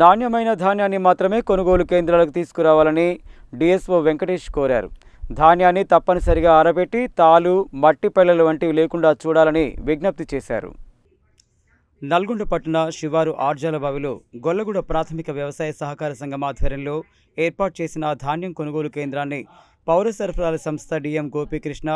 నాణ్యమైన ధాన్యాన్ని మాత్రమే కొనుగోలు కేంద్రాలకు తీసుకురావాలని డిఎస్ఓ వెంకటేష్ కోరారు. ధాన్యాన్ని తప్పనిసరిగా ఆరబెట్టి తాలు, మట్టి పెళ్లలు వంటివి లేకుండా చూడాలని విజ్ఞప్తి చేశారు. నల్గొండ పట్టణ శివారు ఆర్జాలబావిలో గొల్లగూడ ప్రాథమిక వ్యవసాయ సహకార సంఘం ఆధ్వర్యంలో ఏర్పాటు చేసిన ధాన్యం కొనుగోలు కేంద్రాన్ని పౌర సరఫరాల సంస్థ డిఎం గోపీకృష్ణ,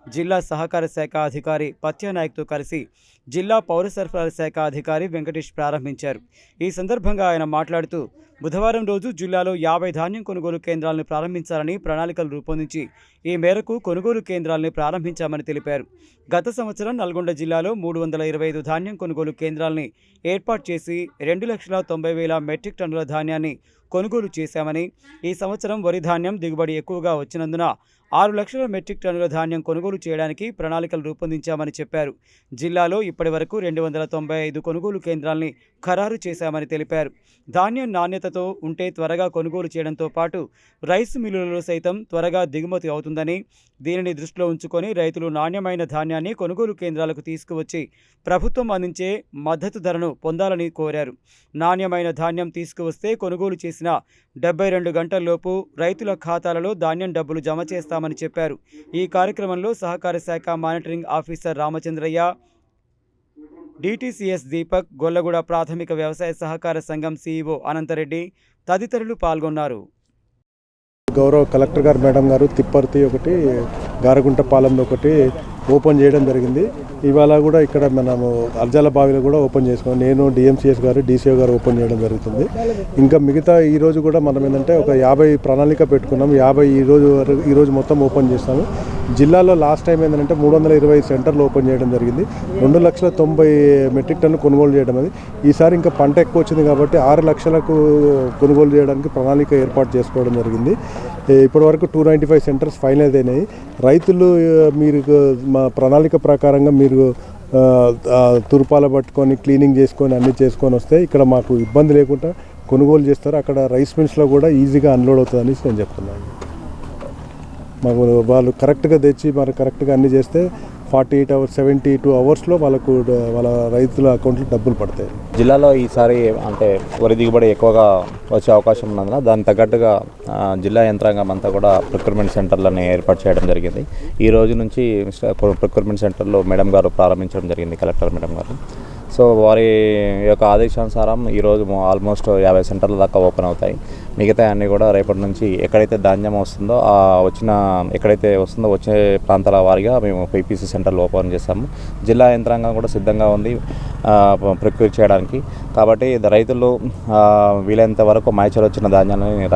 జిల్లా సహకార శాఖ అధికారి పత్యానాయక్తో కలిసి జిల్లా పౌర సరఫరాల శాఖ అధికారి వెంకటేష్ ప్రారంభించారు. ఈ సందర్భంగా ఆయన మాట్లాడుతూ బుధవారం రోజు జిల్లాలో 50 ధాన్యం కొనుగోలు కేంద్రాలను ప్రారంభించాలని ప్రణాళికలు రూపొందించి ఈ మేరకు కొనుగోలు కేంద్రాలను ప్రారంభించామని తెలిపారు. గత సంవత్సరం నల్గొండ జిల్లాలో 325 ధాన్యం కొనుగోలు కేంద్రాలని ఏర్పాటు చేసి 2,90,000 మెట్రిక్ టన్నుల ధాన్యాన్ని కొనుగోలు చేశామని, ఈ సంవత్సరం వరి ధాన్యం దిగుబడి ఎక్కువగా వచ్చినందున 6 లక్షల మెట్రిక్ టన్నుల ధాన్యం కొనుగోలు చేయడానికి ప్రణాళికలు రూపొందించామని చెప్పారు. జిల్లాలో ఇప్పటి వరకు 295 కొనుగోలు కేంద్రాలని ఖరారు చేశామని తెలిపారు. ధాన్యం నాణ్యతతో ఉంటే త్వరగా కొనుగోలు చేయడంతో పాటు రైస్ మిల్లులలో సైతం త్వరగా దిగుమతి అవుతుందని, దీనిని దృష్టిలో ఉంచుకొని రైతులు నాణ్యమైన ధాన్యాన్ని కొనుగోలు కేంద్రాలకు తీసుకువచ్చి ప్రభుత్వం అందించే మద్దతు ధరను పొందాలని కోరారు. నాణ్యమైన ధాన్యం తీసుకువస్తే కొనుగోలు చేసిన 72 గంటల్లోపు రైతుల ఖాతాలలో ధాన్యం డబ్బులు జమ చేస్తామని చెప్పారు. ఈ కార్యక్రమంలో సహకార శాఖ మానిటరింగ్ ఆఫీసర్ రామచంద్రయ్య, డిటిసిఎస్ దీపక్, గొల్లగూడ ప్రాథమిక వ్యవసాయ సహకార సంఘం సిఇఓ అనంతరెడ్డి తదితరులు పాల్గొన్నారు. గౌరవ కలెక్టర్ గారు మేడం గారు తిప్పర్తి ఒకటి, గారగుంటపాలెంలో ఒకటి ఓపెన్ చేయడం జరిగింది. ఇవాళ కూడా ఇక్కడ మనము అర్జాలబావిలో కూడా ఓపెన్ చేసుకున్నాం. నేను డిఎంసిఎస్ గారు, డిసిఓ గారు ఓపెన్ చేయడం జరుగుతుంది. ఇంకా మిగతా ఈరోజు కూడా మనం ఏంటంటే ఒక 50 ప్రణాళిక పెట్టుకున్నాం. 50 ఈరోజు మొత్తం ఓపెన్ చేస్తాము. జిల్లాలో లాస్ట్ టైం ఏంటంటే 320 సెంటర్లు ఓపెన్ చేయడం జరిగింది. 2,90,000 మెట్రిక్ టన్ను కొనుగోలు చేయడం అది. ఈసారి ఇంకా పంట ఎక్కువ వచ్చింది కాబట్టి 6 లక్షలకు కొనుగోలు చేయడానికి ప్రణాళిక ఏర్పాటు చేసుకోవడం జరిగింది. ఇప్పటి వరకు 295 సెంటర్స్ ఫైనలైజ్ అయినాయి. రైతులు మీరు మా ప్రణాళిక ప్రకారంగా మీరు తుర్పాల పట్టుకొని క్లీనింగ్ చేసుకొని అన్నీ చేసుకొని వస్తే ఇక్కడ మాకు ఇబ్బంది లేకుండా కొనుగోలు చేస్తారు. అక్కడ రైస్ మిల్స్లో కూడా ఈజీగా అన్లోడ్ అవుతుందని నేను చెప్తున్నాను. మాకు వాళ్ళు కరెక్ట్గా తెచ్చి మరి కరెక్ట్గా అన్నీ చేస్తే 48 అవర్స్ 72 అవర్స్లో వాళ్ళకు వాళ్ళ రైతుల అకౌంట్లో డబ్బులు పడతాయి. జిల్లాలో ఈసారి అంటే వరి దిగుబడి ఎక్కువగా వచ్చే అవకాశం ఉన్నందున దానికి తగ్గట్టుగా జిల్లా యంత్రాంగం అంతా కూడా ప్రొక్యూర్మెంట్ సెంటర్లను ఏర్పాటు చేయడం జరిగింది. ఈ రోజు నుంచి ప్రొక్యూర్మెంట్ సెంటర్లో మేడం గారు ప్రారంభించడం జరిగింది, కలెక్టర్ మేడం గారు. సో వారి యొక్క ఆదేశానుసారం ఈరోజు ఆల్మోస్ట్ 50 సెంటర్ల దాకా ఓపెన్ అవుతాయి. మిగతా అన్నీ కూడా రేపటి నుంచి ఎక్కడైతే ధాన్యం వస్తుందో ఎక్కడైతే వస్తుందో వచ్చే ప్రాంతాల వారీగా మేము పీపీసీ సెంటర్లు ఓపెన్ చేస్తాము. జిల్లా యంత్రాంగం కూడా సిద్ధంగా ఉంది ప్రొక్యూర్ చేయడానికి. కాబట్టి రైతులు వీలైనంత వరకు మ్యాచర్ వచ్చిన ధాన్యాన్ని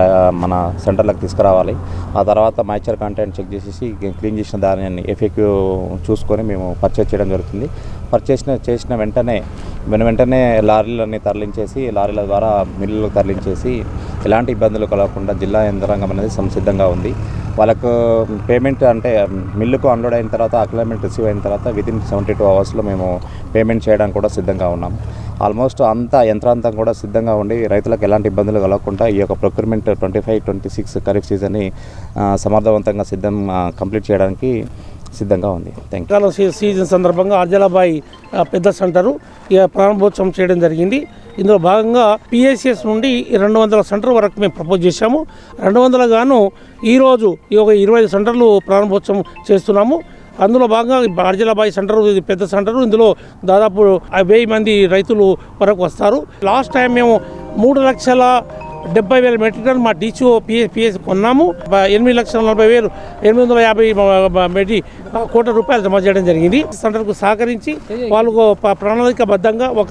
మన సెంటర్లకు తీసుకురావాలి. ఆ తర్వాత మ్యాచర్ కంటెంట్ చెక్ చేసేసి క్లీన్ చేసిన ధాన్యాన్ని ఎఫెక్టివ్ చూసుకొని మేము పర్చేజ్ చేయడం జరుగుతుంది. పర్చేస్ చేసిన వెంటనే లారీలన్నీ తరలించేసి లారీల ద్వారా మిల్లులకు తరలించేసి ఎలాంటి ఇబ్బందులు కలగకుండా జిల్లా యంత్రాంగం అనేది సంసిద్ధంగా ఉంది. వాళ్ళకు పేమెంట్ అంటే మిల్లుకు అన్లోడ్ అయిన తర్వాత అక్లైమెంట్ రిసీవ్ అయిన తర్వాత వితిన్ 72 అవర్స్లో మేము పేమెంట్ చేయడానికి కూడా సిద్ధంగా ఉన్నాం. ఆల్మోస్ట్ అంతా యంత్రాంతం కూడా సిద్ధంగా ఉండి రైతులకు ఎలాంటి ఇబ్బందులు కలగకుండా ఈ యొక్క ప్రొక్యూర్మెంట్ 25-26 ఖరీఫ్ సీజన్ని సమర్థవంతంగా కంప్లీట్ చేయడానికి సిద్ధంగా ఉంది. సీజన్ సందర్భంగా అర్జాలబాయి పెద్ద సెంటరు ప్రారంభోత్సవం చేయడం జరిగింది. ఇందులో భాగంగా పిఎస్సిఎస్ నుండి 200 సెంటర్ వరకు మేము ప్రపోజ్ చేశాము. 200 గాను ఈరోజు ఈ 25 సెంటర్లు ప్రారంభోత్సవం చేస్తున్నాము. అందులో భాగంగా అర్జాలబాయి సెంటర్ ఇది పెద్ద సెంటరు. ఇందులో దాదాపు 1000 మంది రైతులు వరకు వస్తారు. లాస్ట్ టైం మేము 3,70,000 మెట్రిక్ టన్ మా డిసిఓ పిఎస్ కొన్నాము. 8,40,850 కోట్ల రూపాయలు జమ చేయడం జరిగింది. సెంటర్కు సహకరించి వాళ్ళకు ప్రణాళికబద్ధంగా ఒక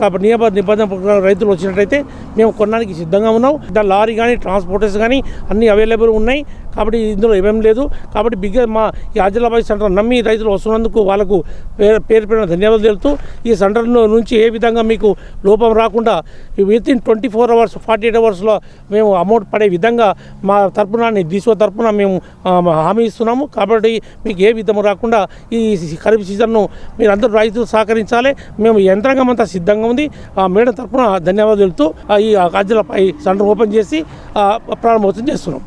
నిబంధన రైతులు వచ్చినట్టయితే మేము కొనడానికి సిద్ధంగా ఉన్నాం. లారీ కానీ ట్రాన్స్పోర్టర్స్ కానీ అన్ని అవైలబుల్ ఉన్నాయి. కాబట్టి ఇందులో ఏమేం లేదు. కాబట్టి మా ఈ అర్జాలబాయి సెంటర్ నమ్మి రైతులు వస్తున్నందుకు వాళ్ళకు పేరు ధన్యవాదాలు తెలుపుతూ ఈ సెంటర్ నుంచి ఏ విధంగా మీకు లోపం రాకుండా వితిన్ 24 అవర్స్ 48 అవర్స్లో మేము అమౌంట్ పడే విధంగా మా తరపున డిసిఓ తరపున మేము హామీ ఇస్తున్నాము. కాబట్టి మీకు ఏ విధము రాకుండా ఈ ఖరీఫ్ సీజన్ను మీరు అందరూ రైతులు సహకరించాలి. మేము యంత్రాంగం అంతా సిద్ధంగా ఉంది. ఆ మేడం తరపున ధన్యవాదాలు తెలుపుతూ ఈ అర్జాలబాయి సెంటర్ ఓపెన్ చేసి ప్రారంభోత్సవం చేస్తున్నాం.